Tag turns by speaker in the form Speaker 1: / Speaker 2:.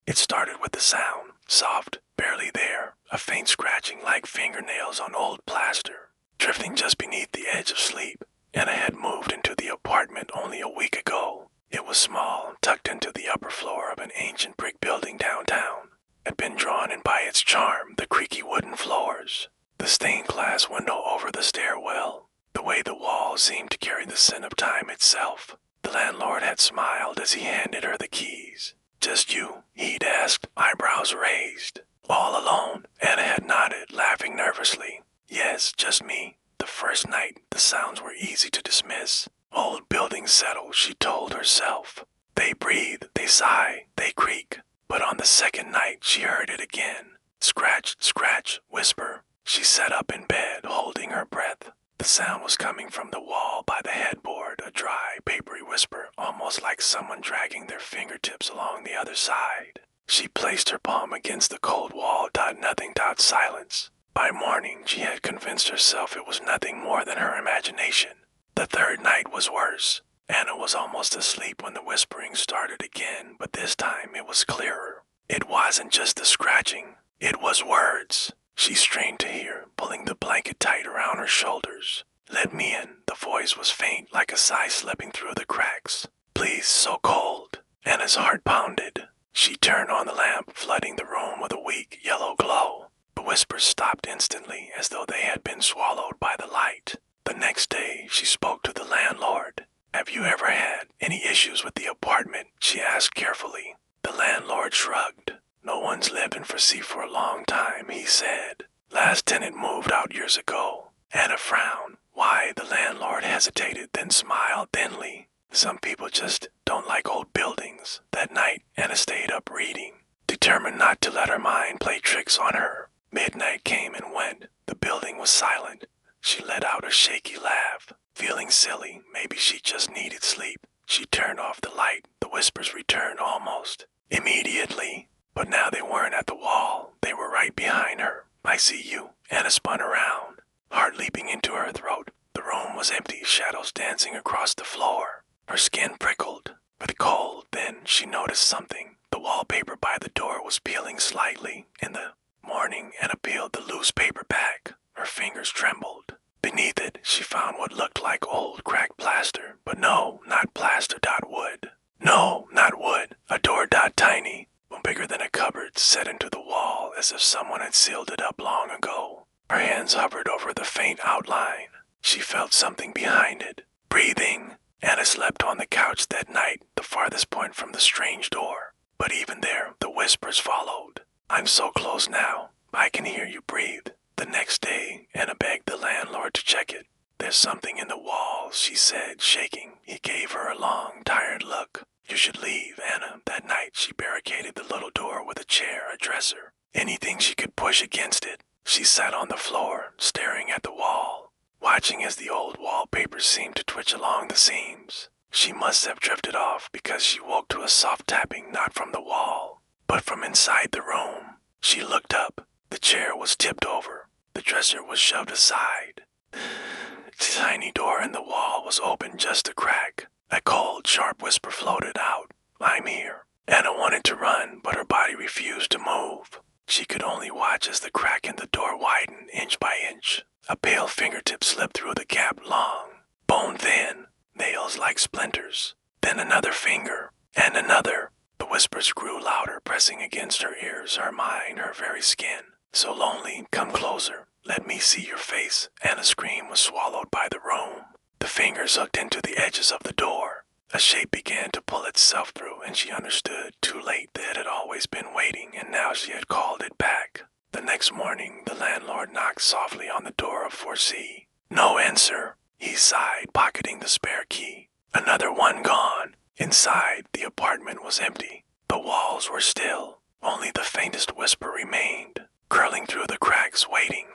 Speaker 1: It started with the sound, soft, barely there, a faint scratching like fingernails on old plaster, drifting just beneath the edge of sleep. Anna had moved into the apartment only a week ago. It was small, tucked into the upper floor of an ancient brick building downtown. Had been drawn in by its charm, the creaky wooden floors, the stained glass window over the stairwell, the way the walls seemed to carry the scent of time itself. The landlord had smiled as he handed her the keys. "Just you?" he'd asked, eyebrows raised. "All alone?" Anna had nodded, laughing nervously. "Yes, just me." The first night, the sounds were easy to dismiss. Old buildings settle, she told herself. They breathe, they sigh, they creak. But on the second night, she heard it again. Scratch, scratch, whisper. She sat up in bed, holding her breath. The sound was coming from the wall by the headboard, a dry, papery whisper, almost like someone dragging their fingertips along the other side. She placed her palm against the cold wall, nothing, silence. By morning, she had convinced herself it was nothing more than her imagination. The third night was worse. Anna was almost asleep when the whispering started again, but this time it was clearer. It wasn't just the scratching, it was words. She strained to hear, pulling the blanket tight around her shoulders. "Let me in." The voice was faint, like a sigh slipping through the cracks. "Please, so cold." Anna's heart pounded. She turned on the lamp, flooding the room with a weak, yellow glow. The whispers stopped instantly, as though they had been swallowed by the light. The next day, she spoke to the landlord. "Have you ever had any issues with the apartment?" she asked carefully. The landlord shrugged. "No one's lived in Fossey for a long time," he said. "Last tenant moved out years ago." Anna frowned. "Why?" The landlord hesitated, then smiled thinly. "Some people just don't like old buildings." That night, Anna stayed up reading, determined not to let her mind play tricks on her. Midnight came and went. The building was silent. She let out a shaky laugh. Feeling silly, maybe she just needed sleep. She turned off the light. The whispers returned almost immediately. But now they weren't at the wall. They were right behind her. "I see you." Anna spun around, heart leaping into her throat. The room was empty, shadows dancing across the floor. Her skin prickled with cold. Then she noticed something. The wallpaper by the door was peeling slightly. In the morning, Anna peeled the loose paper back. Her fingers trembled. Beneath it, she found what looked like old cracked plaster. But no, not plaster. Wood. No, not wood. A door. Tiny. Bigger than a cupboard, set into the wall as if someone had sealed it up long ago. Her hands hovered over the faint outline. She felt something behind it. Breathing. Anna slept on the couch that night, the farthest point from the strange door. But even there, the whispers followed. "I'm so close now. I can hear you breathe." The next day, Anna begged the landlord to check it. "There's something in the walls," she said, shaking. He gave her a long, tired look. "You should leave, Anna." That night, she barricaded the little door with a chair, a dresser, anything she could push against it. She sat on the floor, staring at the wall, watching as the old wallpaper seemed to twitch along the seams. She must have drifted off because she woke to a soft tapping not from the wall, but from inside the room. She looked up. The chair was tipped over. The dresser was shoved aside. The tiny door in the wall was open just a crack. A cold, sharp whisper floated out. "I'm here." Anna wanted to run, but her body refused to move. She could only watch as the crack in the door widened inch by inch. A pale fingertip slipped through the gap, long, bone-thin, nails like splinters. Then another finger, and another. The whispers grew louder, pressing against her ears, her mind, her very skin. "So lonely, come closer. Let me see your face." Anna's scream was swallowed by the room. The fingers hooked into the edges of the door. A shape began to pull itself through, and she understood, too late, that it had always been waiting, and now she had called it back. The next morning, the landlord knocked softly on the door of Fossey. No answer. He sighed, pocketing the spare key. Another one gone. Inside, the apartment was empty. The walls were still. Only the faintest whisper remained, curling through the cracks, waiting.